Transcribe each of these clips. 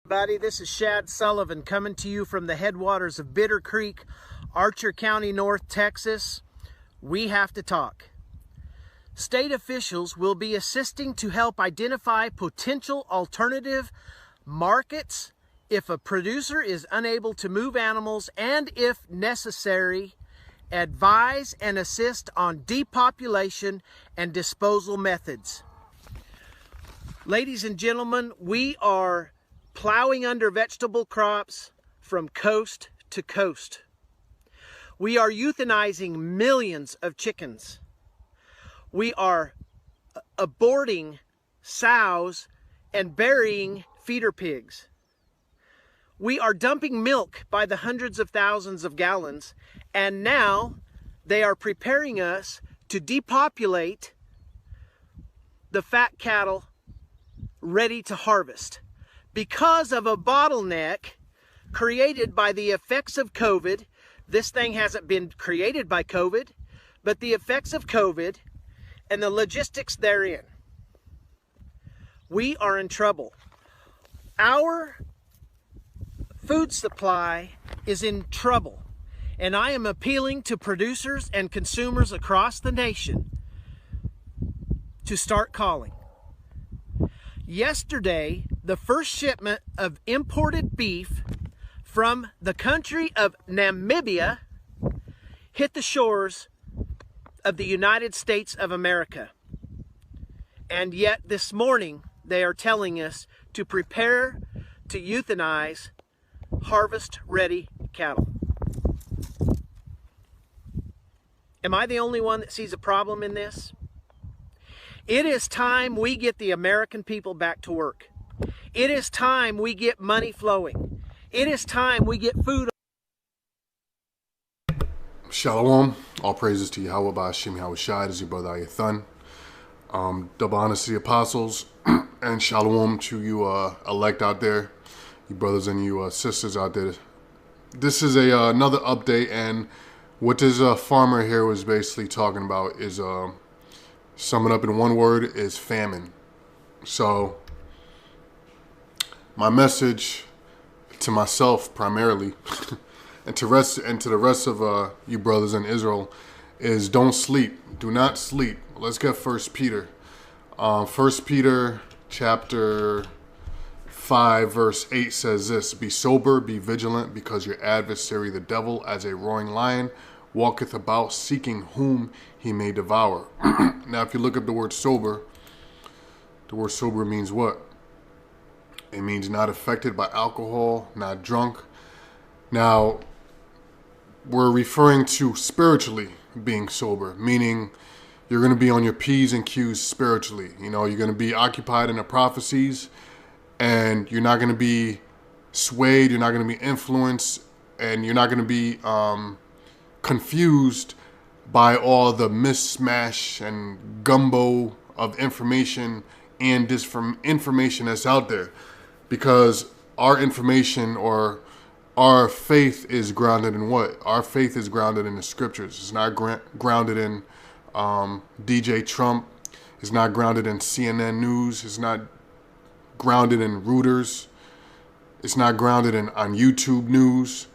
Buddy, this is Shad Sullivan coming to you from the headwaters of Bitter Creek, Archer County, North Texas. We have to talk. State officials will be assisting to help identify potential alternative markets if a producer is unable to move animals, and if necessary, advise and assist on depopulation and disposal methods. Ladies and gentlemen, we are plowing under vegetable crops from coast to coast. We are euthanizing millions of chickens. We are aborting sows and burying feeder pigs. We are dumping milk by the hundreds of thousands of gallons, and now they are preparing us to depopulate the fat cattle ready to harvest, because of a bottleneck created by the effects of COVID. This thing hasn't been created by COVID, but the effects of COVID and the logistics therein. We are in trouble. Our food supply is in trouble, and I am appealing to producers and consumers across the nation to start calling. Yesterday, the first shipment of imported beef from the country of Namibia hit the shores of the United States of America. And yet this morning, they are telling us to prepare to euthanize harvest-ready cattle. Am I the only one that sees a problem in this? It is time we get the American people back to work. It is time we get money flowing. It is time we get food. Shalom. All praises to Yahweh Ba'ashim Yahweh Shai. This is your brother Ayathan. Double honors to the apostles. And shalom to you elect out there. You brothers and you sisters out there. This is another update. And what this farmer here was basically talking about is... sum it up in one word, is famine. So my message to myself primarily and to the rest of you brothers in Israel is don't sleep. Do not sleep. Let's get 1 Peter. 1 Peter chapter 5 verse 8 says this: Be sober, be vigilant, because your adversary the devil, as a roaring lion, walketh about seeking whom he may devour. Now, if you look up the word sober means what? It means not affected by alcohol, not drunk. Now, we're referring to spiritually being sober, meaning you're going to be on your P's and Q's spiritually. You know, you're going to be occupied in the prophecies, and you're not going to be swayed, you're not going to be influenced, and you're not going to be confused by all the mismatch and gumbo of information and disinformation that's out there, because our information or our faith is grounded in what? Our faith is grounded in the scriptures. It's not grounded in DJ Trump. It's not grounded in CNN News. It's not grounded in Reuters. It's not grounded on YouTube News.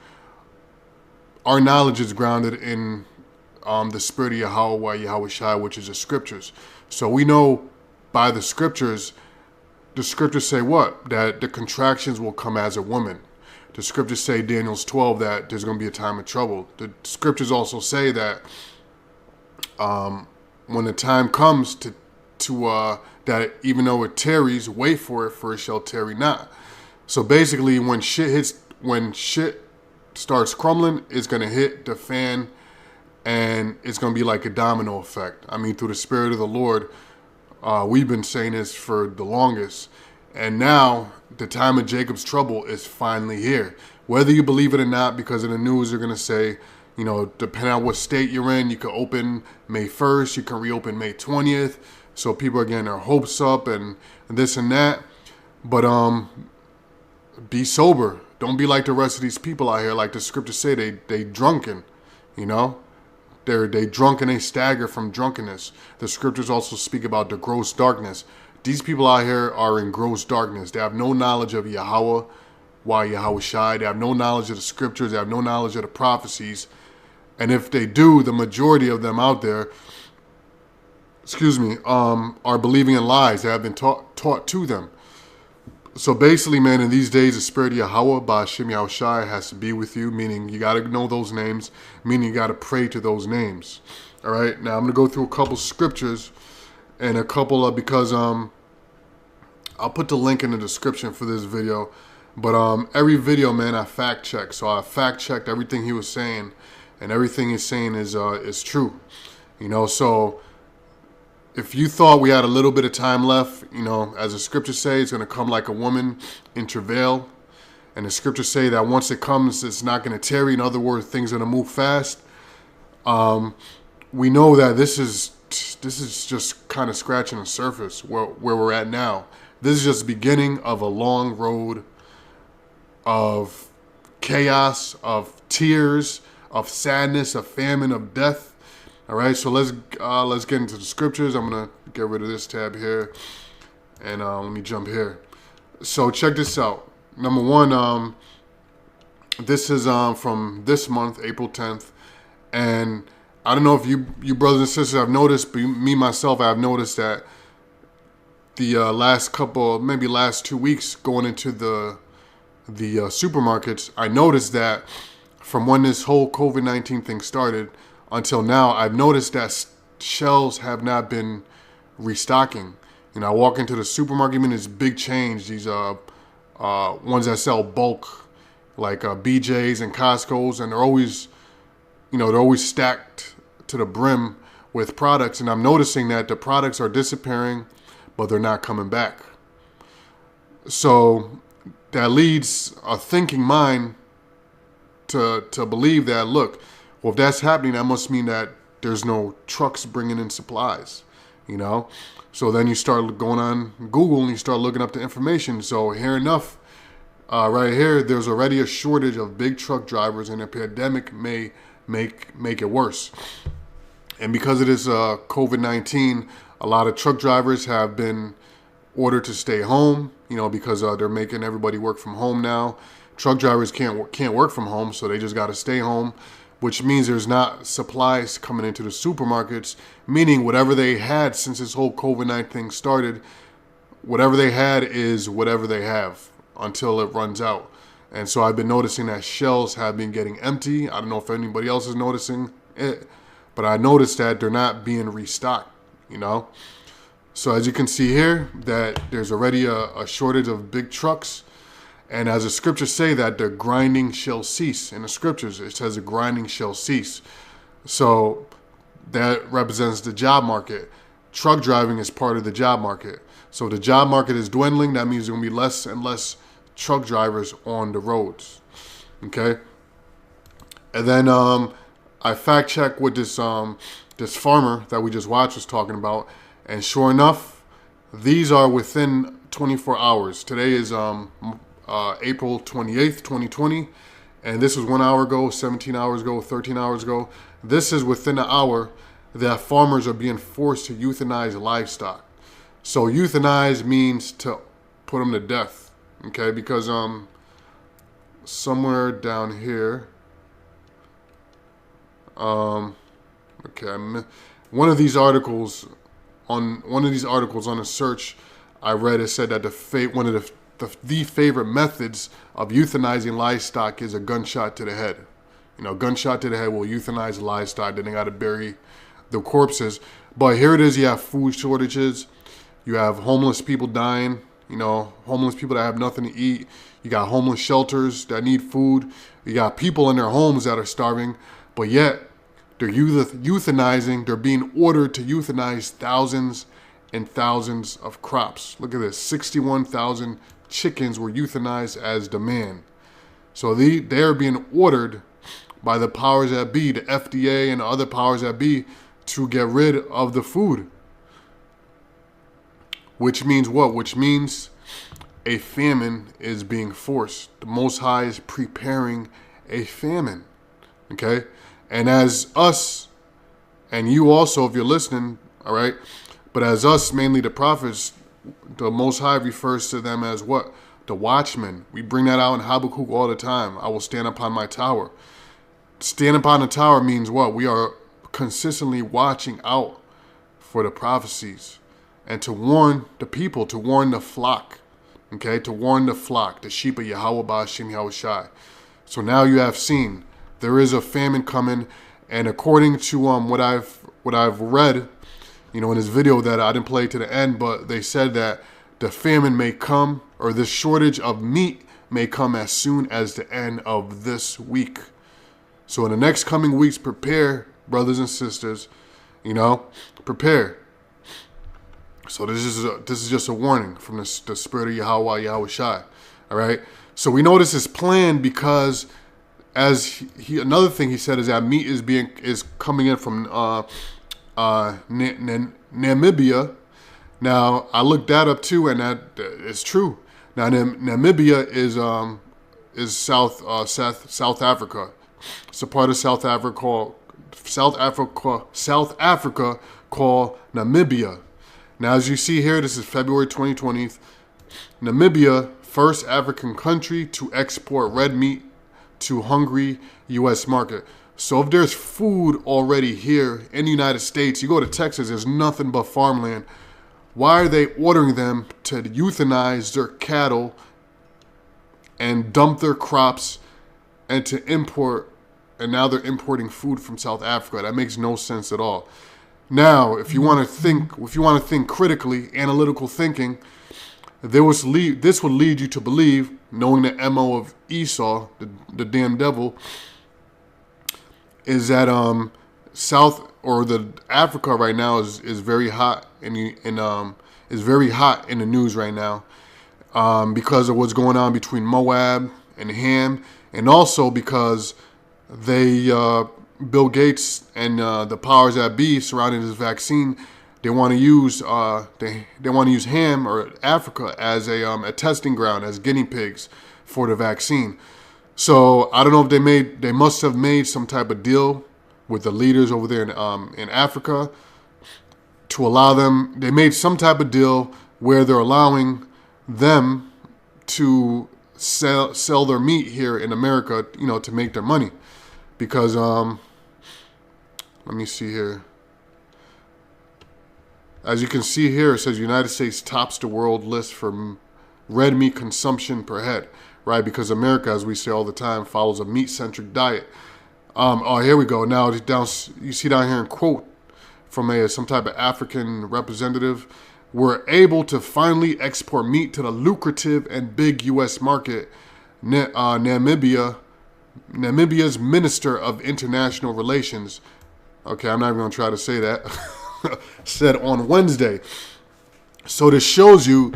Our knowledge is grounded in the spirit of Yahweh Shai, which is the scriptures. So we know by the scriptures say what? That the contractions will come as a woman. The scriptures say, Daniel's 12, that there's going to be a time of trouble. The scriptures also say that when the time comes that even though it tarries, wait for it shall tarry not. So basically, when shit starts crumbling, it's going to hit the fan, and it's going to be like a domino effect. I mean, through the Spirit of the Lord, we've been saying this for the longest. And now, the time of Jacob's trouble is finally here. Whether you believe it or not, because in the news they're going to say, you know, depending on what state you're in, you can open May 1st, you can reopen May 20th. So people are getting their hopes up and this and that. But be sober. Don't be like the rest of these people out here. Like the scriptures say, they drunken, you know. They drunk and they stagger from drunkenness. The scriptures also speak about the gross darkness. These people out here are in gross darkness. They have no knowledge of Yahweh, why Yahweh Shai. They have no knowledge of the scriptures. They have no knowledge of the prophecies. And if they do, the majority of them out there, are believing in lies that have been taught to them. So basically, man, in these days, the spirit of Yahweh, Ba'ashem Yahweh Shai, has to be with you, meaning you got to know those names, meaning you got to pray to those names. All right, now I'm going to go through a couple scriptures and a couple of, because I'll put the link in the description for this video. But every video, man, I fact check. So I fact checked everything he was saying, and everything he's saying is true. You know, so if you thought we had a little bit of time left, you know, as the scriptures say, it's going to come like a woman in travail. And the scriptures say that once it comes, it's not going to tarry. In other words, things are going to move fast. We know that this is just kind of scratching the surface where we're at now. This is just the beginning of a long road of chaos, of tears, of sadness, of famine, of death. All right, so let's get into the scriptures. I'm gonna get rid of this tab here, and let me jump here. So check this out. Number one, this is from this month, April 10th, and I don't know if you brothers and sisters have noticed, but me myself, I've noticed that the last 2 weeks going into the supermarkets, I noticed that from when this whole COVID-19 thing started until now, I've noticed that shelves have not been restocking. You know, I walk into the supermarket, I mean, it's big change. These ones that sell bulk, like BJ's and Costco's, and they're always stacked to the brim with products. And I'm noticing that the products are disappearing, but they're not coming back. So that leads a thinking mind to believe that, look, well, if that's happening, that must mean that there's no trucks bringing in supplies, you know? So then you start going on Google and you start looking up the information. So here enough, right here, there's already a shortage of big truck drivers, and a pandemic may make it worse. And because of this COVID-19, a lot of truck drivers have been ordered to stay home, you know, because they're making everybody work from home now. Truck drivers can't work from home, so they just got to stay home, which means there's not supplies coming into the supermarkets, meaning whatever they had since this whole COVID-19 thing started, whatever they had is whatever they have until it runs out. And so I've been noticing that shelves have been getting empty. I don't know if anybody else is noticing it, but I noticed that they're not being restocked, you know? So as you can see here, that there's already a shortage of big trucks. And as the scriptures say, that the grinding shall cease. In the scriptures, it says the grinding shall cease. So that represents the job market. Truck driving is part of the job market. So the job market is dwindling. That means there will be less and less truck drivers on the roads. Okay. And then I fact checked what this farmer that we just watched was talking about. And sure enough, these are within 24 hours. Today is April 28th, 2020. And this was 1 hour ago, 17 hours ago, 13 hours ago. This is within an hour that farmers are being forced to euthanize livestock. So euthanize means to put them to death. Okay, because somewhere down here, okay, one of these articles on a search I read, it said that one of the favorite methods of euthanizing livestock is a gunshot to the head. You know, gunshot to the head will euthanize livestock. Then they got to bury the corpses. But here it is. You have food shortages. You have homeless people dying. You know, homeless people that have nothing to eat. You got homeless shelters that need food. You got people in their homes that are starving. But yet, they're euthanizing. They're being ordered to euthanize thousands and thousands of crops. Look at this. 61,000 chickens were euthanized as demand. So they're being ordered by the powers that be, the FDA and the other powers that be, to get rid of the food. Which means what? Which means a famine is being forced. The Most High is preparing a famine. Okay? And as us, and you also, if you're listening, all right, but as us, mainly the prophets, The Most High refers to them as what? The watchmen. We bring that out in Habakkuk all the time. I will stand upon my tower. Stand upon the tower means what? We are consistently watching out for the prophecies and to warn the people, to warn the flock, okay? To warn the flock, the sheep of Yahweh Ba'ashem Yahushai. So now you have seen there is a famine coming, and according to what I've read, you know, in this video that I didn't play to the end, but they said that the famine may come, or this shortage of meat may come as soon as the end of this week. So in the next coming weeks, prepare, brothers and sisters, you know, prepare. So this is just a warning from the spirit of Yahweh Yahushai. All right. So we know this is planned because, as another thing he said is that meat is coming in from Namibia. Now I looked that up too, and that is true. Now Namibia is South Africa. It's a part of South Africa called Namibia. Now, as you see here, this is February 2020. Namibia, first African country to export red meat to hungry U.S. market. So if there's food already here in the United States, you go to Texas, there's nothing but farmland. Why are they ordering them to euthanize their cattle and dump their crops and to import, and now they're importing food from South Africa? That makes no sense at all. Now, if you want to think critically, analytical thinking, this would lead you to believe, knowing the MO of Esau, the damn devil, is that the Africa right now is very hot is very hot in the news right now, because of what's going on between Moab and Ham, and also because they Bill Gates and the powers that be surrounding this vaccine, they want to use Ham or Africa as a testing ground, as guinea pigs for the vaccine. So I don't know if they must have made some type of deal with the leaders over there in Africa to allow them. They made some type of deal where they're allowing them to sell their meat here in America, you know, to make their money. Because let me see here. As you can see here, it says United States tops the world list for red meat consumption per head, right? Because America, as we say all the time, follows a meat-centric diet. Oh, here we go. Now, you see down here in quote from some type of African representative, we're able to finally export meat to the lucrative and big U.S. market. Namibia's Minister of International Relations, okay, I'm not even going to try to say that, said on Wednesday. So this shows you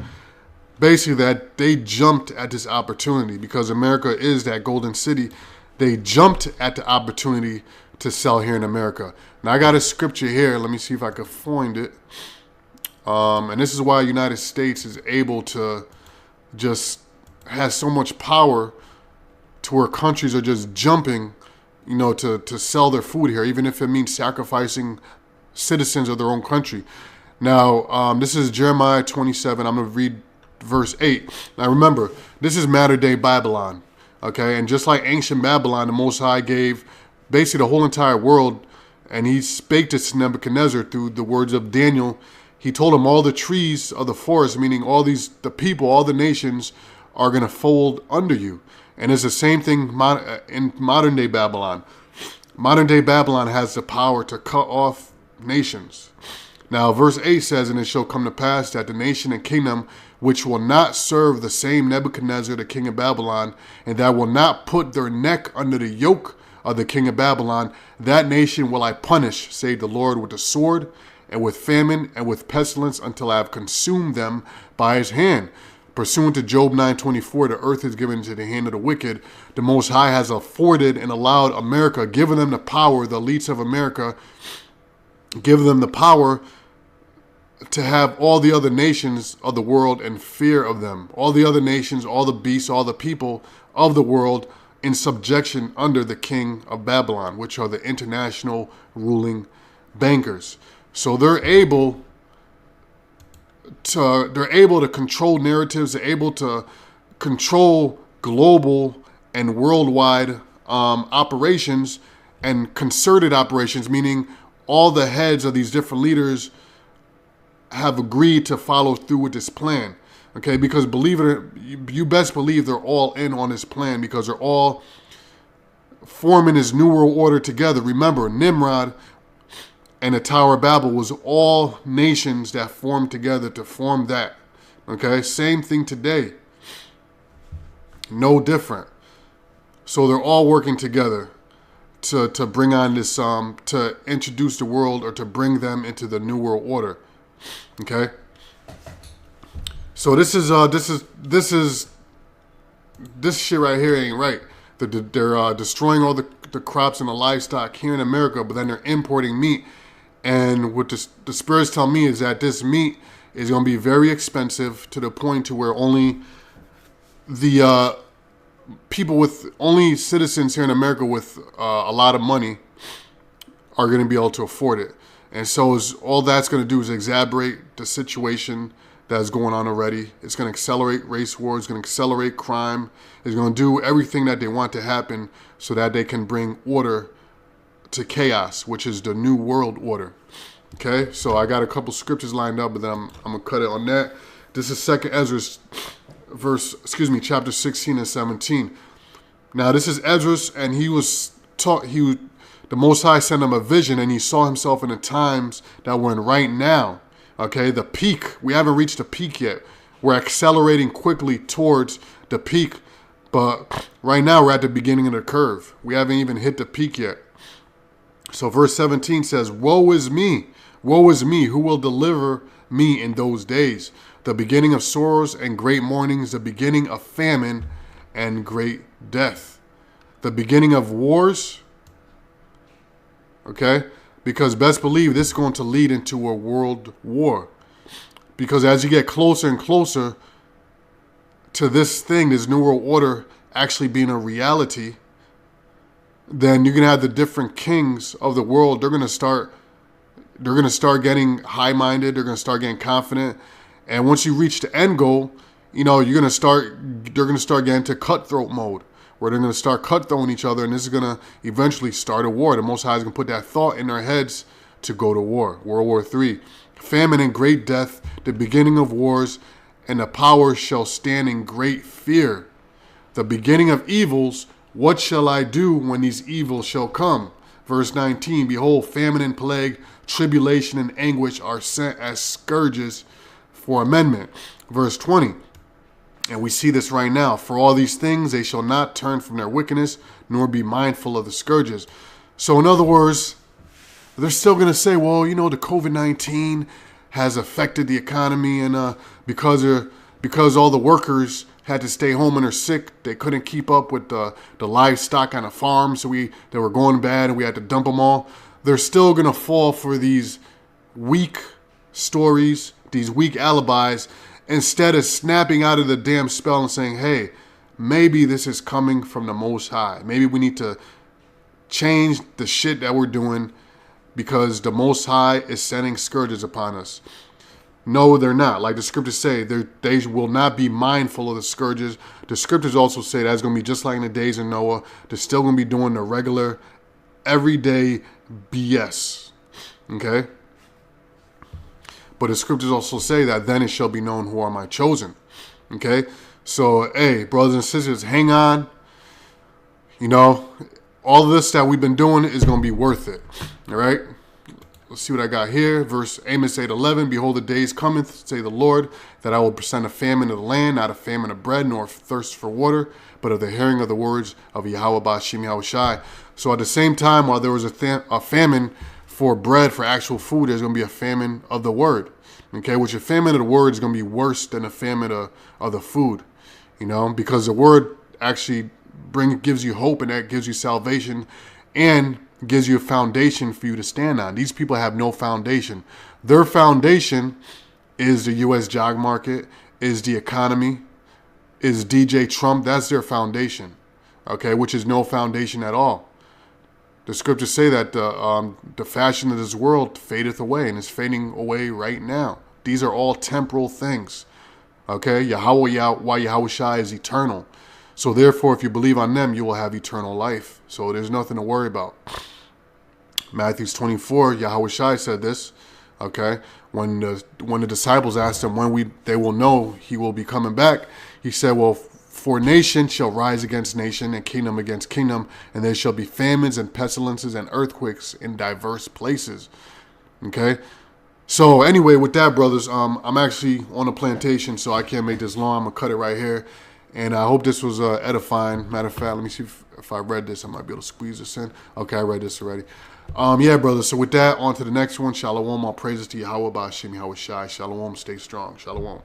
basically that they jumped at this opportunity because America is that golden city. They jumped at the opportunity to sell here in America. Now I got a scripture here. Let me see if I can find it. And this is why the United States is able to just has so much power to where countries are just jumping, you know, to sell their food here, even if it means sacrificing citizens of their own country. Now, this is Jeremiah 27. I'm going to read verse 8. Now, remember, this is modern-day Babylon, okay? And just like ancient Babylon, the Most High gave basically the whole entire world, and he spake to Nebuchadnezzar through the words of Daniel. He told him all the trees of the forest, meaning the people, all the nations, are going to fold under you. And it's the same thing in modern-day Babylon. Modern-day Babylon has the power to cut off nations. Now, verse 8 says, and it shall come to pass that the nation and kingdom which will not serve the same Nebuchadnezzar, the king of Babylon, and that will not put their neck under the yoke of the king of Babylon, that nation will I punish, save the Lord, with the sword, and with famine, and with pestilence, until I have consumed them by his hand. Pursuant to Job 9:24, the earth is given into the hand of the wicked. The Most High has afforded and allowed America, given them the power, the elites of America, give them the power to have all the other nations of the world in fear of them. All the other nations, all the beasts, all the people of the world in subjection under the king of Babylon, which are the international ruling bankers. So they're able they're able to control narratives. They're able to control global and worldwide operations and concerted operations, meaning all the heads of these different leaders have agreed to follow through with this plan. Okay, because believe it, you best believe they're all in on this plan, because they're all forming this new world order together. Remember, Nimrod and the Tower of Babel was all nations that formed together to form that. Okay, same thing today. No different. So they're all working together to bring on this, to introduce the world, or to bring them into the new world order. Okay. So this shit right here ain't right. They're destroying all the crops and the livestock here in America, but then they're importing meat. And what the spirits tell me is that this meat is going to be very expensive, to the point to where only the only citizens here in America with a lot of money are going to be able to afford it. And so all that's going to do is exacerbate the situation that's going on already. It's going to accelerate race wars. It's going to accelerate crime. It's going to do everything that they want to happen so that they can bring order to chaos, which is the new world order. Okay, so I got a couple scriptures lined up, but then I'm going to cut it on that. This is 2 Ezra chapter 16 and 17. Now this is Ezra, and he was taught, the Most High sent him a vision, and he saw himself in the times that we're in right now. Okay, the peak. We haven't reached the peak yet. We're accelerating quickly towards the peak, but right now we're at the beginning of the curve. We haven't even hit the peak yet. So verse 17 says, woe is me, who will deliver me in those days? The beginning of sorrows and great mournings, the beginning of famine and great death. The beginning of wars. Okay? Because best believe this is going to lead into a world war. Because as you get closer and closer to this thing, this new world order actually being a reality, then you're going to have the different kings of the world. They're going to start getting high-minded. They're going to start getting confident. And once you reach the end goal, they're going to start getting to cutthroat mode, where they're going to start cutthroating each other, and this is going to eventually start a war. The Most High is going to put that thought in their heads to go to war. World War III. Famine and great death, the beginning of wars, and the powers shall stand in great fear. The beginning of evils, what shall I do when these evils shall come? Verse 19, behold, famine and plague, tribulation and anguish are sent as scourges for amendment. Verse 20, and we see this right now. For all these things, they shall not turn from their wickedness, nor be mindful of the scourges. So in other words, they're still going to say, well, the COVID-19 has affected the economy, and because all the workers had to stay home and are sick, they couldn't keep up with the livestock on the farm, so they were going bad and we had to dump them all. They're still going to fall for these weak stories, these weak alibis, instead of snapping out of the damn spell and saying, hey, maybe this is coming from the Most High. Maybe we need to change the shit that we're doing because the Most High is sending scourges upon us. No, they're not. Like the scriptures say, they will not be mindful of the scourges. The scriptures also say that's going to be just like in the days of Noah. They're still going to be doing the regular, everyday BS. Okay? But the scriptures also say that then it shall be known who are my chosen. Okay? So, hey, brothers and sisters, hang on. All of this that we've been doing is going to be worth it. All right? Let's see what I got here. Verse Amos 8:11. Behold, the days cometh, say the Lord, that I will send a famine of the land, not a famine of bread, nor thirst for water, but of the hearing of the words of Yahweh Ba'ashem Yahweh Shai. So at the same time, while there was a famine for bread, for actual food, there's going to be a famine of the word. Okay, which a famine of the word is going to be worse than a famine of the food. Because the word actually gives you hope, and that gives you salvation, and gives you a foundation for you to stand on. These people have no foundation. Their foundation is the U.S. job market, is the economy, is DJ Trump. That's their foundation, okay, which is no foundation at all. The scriptures say that the fashion of this world fadeth away, and is fading away right now. These are all temporal things. Okay, Yahweh Shai is eternal. So therefore, if you believe on them, you will have eternal life. So there's nothing to worry about. Matthew 24, Yahweh Shai said this. Okay, when the disciples asked him when they will know he will be coming back, he said, well, for nation shall rise against nation and kingdom against kingdom, and there shall be famines and pestilences and earthquakes in diverse places. Okay. So anyway, with that, brothers, I'm actually on a plantation, so I can't make this long. I'm gonna cut it right here, and I hope this was edifying. Matter of fact, let me see if I read this. I might be able to squeeze this in. Okay, I read this already. Yeah, brothers. So with that, on to the next one. Shalom. All praises to Yahweh Ba'Shem Yahweh Shai. Shalom. Stay strong. Shalom.